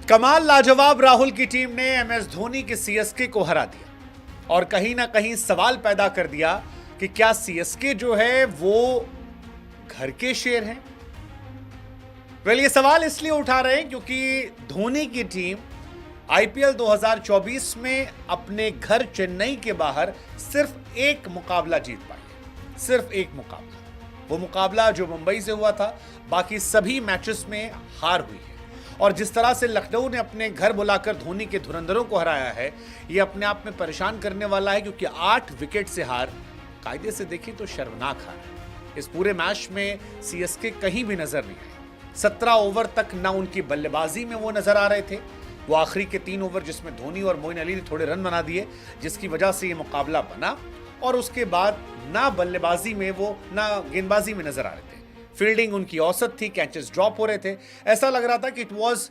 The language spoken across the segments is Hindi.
कमाल लाजवाब राहुल की टीम ने एमएस धोनी के सीएसके को हरा दिया और कहीं ना कहीं सवाल पैदा कर दिया कि क्या सीएसके जो है वो घर के शेर हैं। ये सवाल इसलिए उठा रहे हैं क्योंकि धोनी की टीम आईपीएल 2024 में अपने घर चेन्नई के बाहर सिर्फ एक मुकाबला जीत पाई है। सिर्फ एक मुकाबला, वो मुकाबला जो मुंबई से हुआ था, बाकी सभी मैचेस में हार हुई है। और जिस तरह से लखनऊ ने अपने घर बुलाकर धोनी के धुरंधरों को हराया है, ये अपने आप में परेशान करने वाला है क्योंकि 8 विकेट से हार कायदे से देखें तो शर्मनाक हार है। इस पूरे मैच में सीएसके कहीं भी नजर नहीं आई। 17 ओवर तक ना उनकी बल्लेबाजी में वो नजर आ रहे थे। वो आखिरी के 3 ओवर जिसमें धोनी और मोइन अली ने थोड़े रन बना दिए, जिसकी वजह से ये मुकाबला बना, और उसके बाद ना बल्लेबाजी में वो ना गेंदबाजी में नजर आ रहे थे। फील्डिंग उनकी औसत थी, कैचेस ड्रॉप हो रहे थे। ऐसा लग रहा था कि it was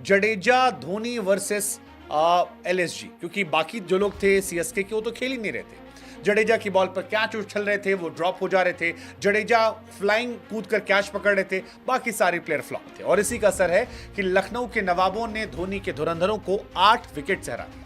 Jadeja Dhoni versus LSG, क्योंकि बाकी जो लोग थे सीएसके के वो तो खेल ही नहीं रहे थे। जडेजा की बॉल पर कैच उछल रहे थे, वो ड्रॉप हो जा रहे थे। जडेजा फ्लाइंग कूद कर कैच पकड़ रहे थे, बाकी सारे प्लेयर फ्लॉप थे। और इसी का असर है कि लखनऊ के नवाबों ने धोनी के धुरंधरों को 8 विकेट से हरा दिया।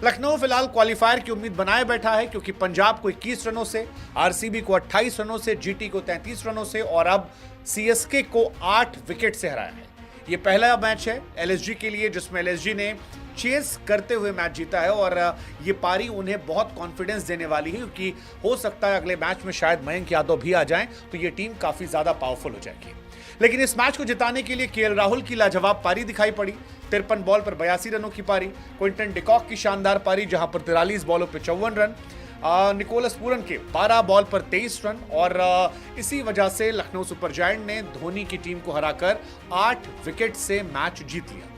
लखनऊ फिलहाल क्वालिफायर की उम्मीद बनाए बैठा है क्योंकि पंजाब को 21 रनों से, आरसीबी को 28 रनों से, जीटी को 33 रनों से और अब सीएसके को 8 विकेट से हराया है। यह पहला मैच है एलएसजी के लिए जिसमें एलएसजी ने चेस करते हुए मैच जीता है और ये पारी उन्हें बहुत कॉन्फिडेंस देने वाली है क्योंकि हो सकता है अगले मैच में शायद मयंक यादव भी आ जाएं तो ये टीम काफी ज्यादा पावरफुल हो जाएगी। लेकिन इस मैच को जिताने के लिए केएल राहुल की लाजवाब पारी दिखाई पड़ी। 53 बॉल पर 82 रनों की पारी, क्विंटन डिकॉक की शानदार पारी जहां पर 43 बॉलों पर 54 रन, निकोलस पूरन के 12 बॉल पर 23 रन और इसी वजह से लखनऊ सुपर जायंट ने धोनी की टीम को हराकर 8 विकेट से मैच जीत लिया।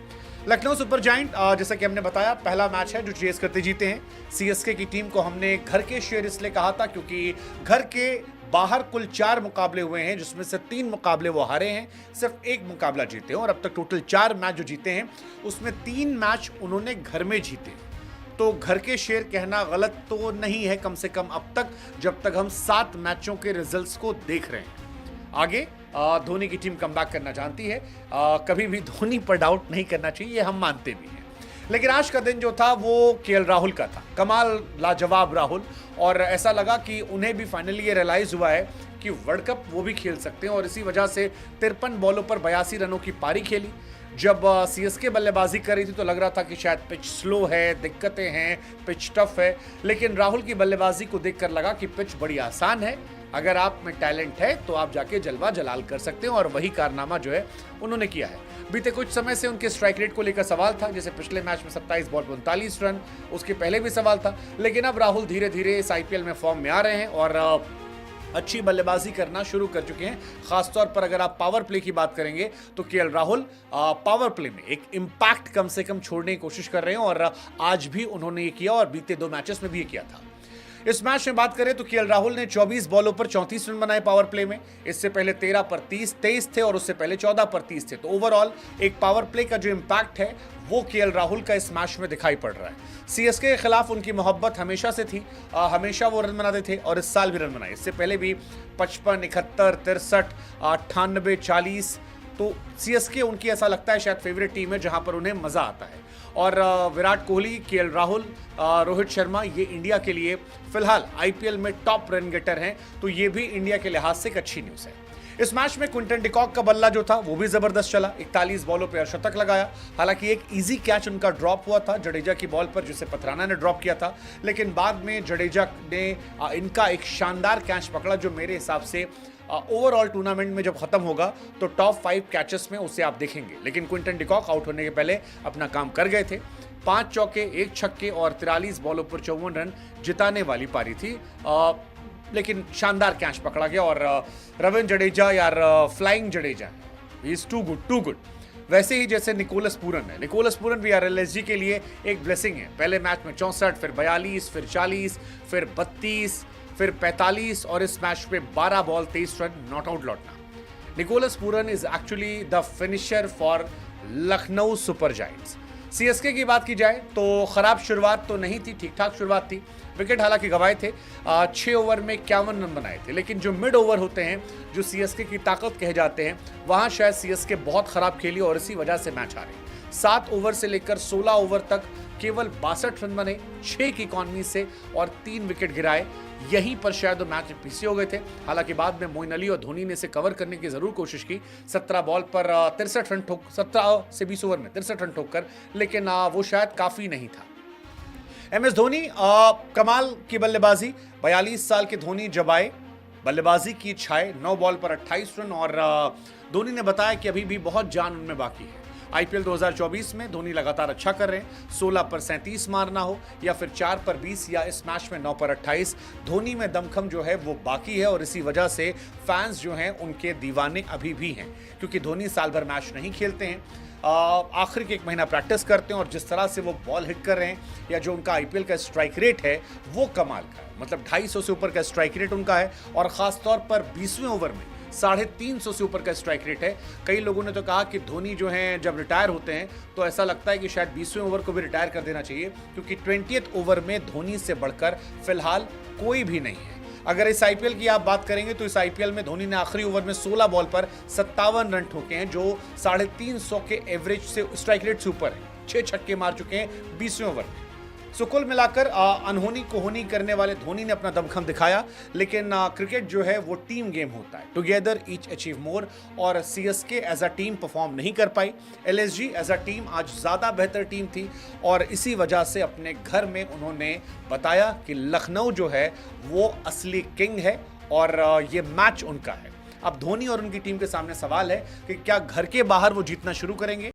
लखनऊ सुपर जायंट जैसा कि हमने बताया पहला मैच है जो चेस करते जीते हैं। सीएसके की टीम को हमने घर के शेर इसलिए कहा था क्योंकि घर के बाहर कुल 4 मुकाबले हुए हैं जिसमें से 3 मुकाबले वो हारे हैं, सिर्फ 1 मुकाबला जीते हैं और अब तक टोटल 4 मैच जो जीते हैं उसमें 3 मैच उन्होंने घर में जीते। तो घर के शेर कहना गलत तो नहीं है, कम से कम अब तक, जब तक हम 7 मैचों के रिजल्ट्स को देख रहे हैं। आगे धोनी की टीम कमबैक करना जानती है, कभी भी धोनी पर डाउट नहीं करना चाहिए, ये हम मानते भी हैं। लेकिन आज का दिन जो था वो केएल राहुल का था, कमाल लाजवाब राहुल, और ऐसा लगा कि उन्हें भी फाइनली ये रियलाइज हुआ है कि वर्ल्ड कप वो भी खेल सकते हैं और इसी वजह से 53 बॉलों पर 82 रनों की पारी खेली। जब सीएसके बल्लेबाजी कर रही थी तो लग रहा था कि शायद पिच स्लो है, दिक्कतें हैं, पिच टफ है, लेकिन राहुल की बल्लेबाजी को देखकर लगा कि पिच बड़ी आसान है, अगर आप में टैलेंट है तो आप जाके जलवा जलाल कर सकते हैं और वही कारनामा जो है उन्होंने किया है। बीते कुछ समय से उनके स्ट्राइक रेट को लेकर सवाल था, जैसे पिछले मैच में 27 बॉल पर 39 रन, उसके पहले भी सवाल था, लेकिन अब राहुल धीरे धीरे इस आईपीएल में फॉर्म में आ रहे हैं और अच्छी बल्लेबाजी करना शुरू कर चुके हैं। खासतौर पर अगर आप पावर प्ले की बात करेंगे तो केएल राहुल पावर प्ले में एक इम्पैक्ट कम से कम छोड़ने की कोशिश कर रहे हैं और आज भी उन्होंने ये किया और बीते 2 मैचेस में भी ये किया था। इस मैच में बात करें तो केएल राहुल ने 24 बॉलों पर 34 रन बनाए पावर प्ले में। इससे पहले 13 पर 23 थे और उससे पहले 14 पर 30 थे। तो ओवरऑल एक पावर प्ले का जो इम्पैक्ट है वो केएल राहुल का इस मैच में दिखाई पड़ रहा है। सीएसके के खिलाफ उनकी मोहब्बत हमेशा से थी, हमेशा वो रन बनाते थे और इस साल भी रन बनाए। इससे पहले भी 55, 71, 63, 98, 40। तो सीएसके उनकी ऐसा लगता है शायद फेवरेट टीम है जहां पर उन्हें मजा आता है। और विराट कोहली, केएल राहुल, रोहित शर्मा, ये इंडिया के लिए फिलहाल आईपीएल में टॉप रन गेटर हैं, तो ये भी इंडिया के लिहाज से एक अच्छी न्यूज़ है। इस मैच में क्विंटन डिकॉक का बल्ला जो था वो भी जबरदस्त चला, 41 बॉलों पर शतक लगाया। हालांकि एक इजी कैच उनका ड्रॉप हुआ था जडेजा की बॉल पर जिसे पथराना ने ड्रॉप किया था, लेकिन बाद में जडेजा ने इनका एक शानदार कैच पकड़ा जो मेरे हिसाब से ओवरऑल टूर्नामेंट में जब खत्म होगा तो टॉप 5 कैचेस में उसे आप देखेंगे। लेकिन क्विंटन डिकॉक आउट होने के पहले अपना काम कर गए थे। 5 चौके, 1 छक्के और 43 बॉलों पर 54 रन जिताने वाली पारी थी, लेकिन शानदार कैच पकड़ा गया और रविंद्र जडेजा यार flying Jadeja, he is too good. वैसे ही जैसे निकोलस पूरन है, निकोलस पूरन भी एलएसजी के लिए एक ब्लेसिंग है। पहले मैच में 64, फिर 42, फिर 40, फिर 32, फिर 45 और इस मैच पे 12 बॉल 23 रन, नॉट आउट लौटना। Nicholas Pooran is actually the finisher for Lucknow Super Giants. CSK की बात की जाए तो खराब शुरुआत तो नहीं थी, ठीक ठाक शुरुआत थी। विकेट हालांकि गंवाए थे, 6 ओवर में 51 रन बनाए थे, लेकिन जो मिड ओवर होते हैं जो सीएसके की ताकत कहे जाते हैं वहां शायद सीएसके बहुत खराब खेली और इसी वजह से मैच हारे। 7 ओवर से लेकर 16 ओवर तक केवल 62 रन बने 6 की इकॉनमी से और 3 विकेट गिराए। यहीं पर शायद वो मैच में पीछे हो गए थे। हालांकि बाद में मोइन अली और धोनी ने इसे कवर करने की जरूर कोशिश की, 17 बॉल पर 63 रन ठोक 17 से 20 ओवर में 63 रन ठोक कर, लेकिन वो शायद काफी नहीं था। एमएस धोनी कमाल की बल्लेबाजी, 42 साल के धोनी जब आए बल्लेबाजी की छाए, 9 बॉल पर 28 रन और धोनी ने बताया कि अभी भी बहुत जान उनमें बाकी है। आईपीएल 2024 में धोनी लगातार अच्छा कर रहे हैं, 16 पर 37 मारना हो या फिर 4 पर 20 या इस मैच में 9 पर 28, धोनी में दमखम जो है वो बाकी है और इसी वजह से फैंस जो हैं उनके दीवाने अभी भी हैं, क्योंकि धोनी साल भर मैच नहीं खेलते हैं, आखिर के 1 महीना प्रैक्टिस करते हैं और जिस तरह से वो बॉल हिट कर रहे हैं या जो उनका आईपीएल का स्ट्राइक रेट है वो कमाल का है। मतलब 250 से ऊपर का स्ट्राइक रेट उनका है और खासतौर पर 20वें ओवर में 350 से ऊपर का स्ट्राइक रेट है। कई लोगों ने तो कहा कि धोनी जो हैं जब रिटायर होते हैं तो ऐसा लगता है कि शायद 20वें ओवर को भी रिटायर कर देना चाहिए, क्योंकि 20th ओवर में धोनी से बढ़कर फिलहाल कोई भी नहीं है। अगर इस आईपीएल की आप बात करेंगे तो इस आईपीएल में धोनी ने आखिरी ओवर में 16 बॉल पर 57 रन ठोके हैं, जो 350 के एवरेज से स्ट्राइक रेट से ऊपर है। 6 छक्के मार चुके हैं 20वें ओवर में। सो कुल मिलाकर अनहोनी कोहोनी करने वाले धोनी ने अपना दमखम दिखाया, लेकिन क्रिकेट जो है वो टीम गेम होता है, टुगेदर ईच अचीव मोर, और CSK as a team perform नहीं कर पाई। एलएसजी एज अ टीम आज ज़्यादा बेहतर टीम थी और इसी वजह से अपने घर में उन्होंने बताया कि लखनऊ जो है वो असली किंग है और ये मैच उनका है। अब धोनी और उनकी टीम के सामने सवाल है कि क्या घर के बाहर वो जीतना शुरू करेंगे।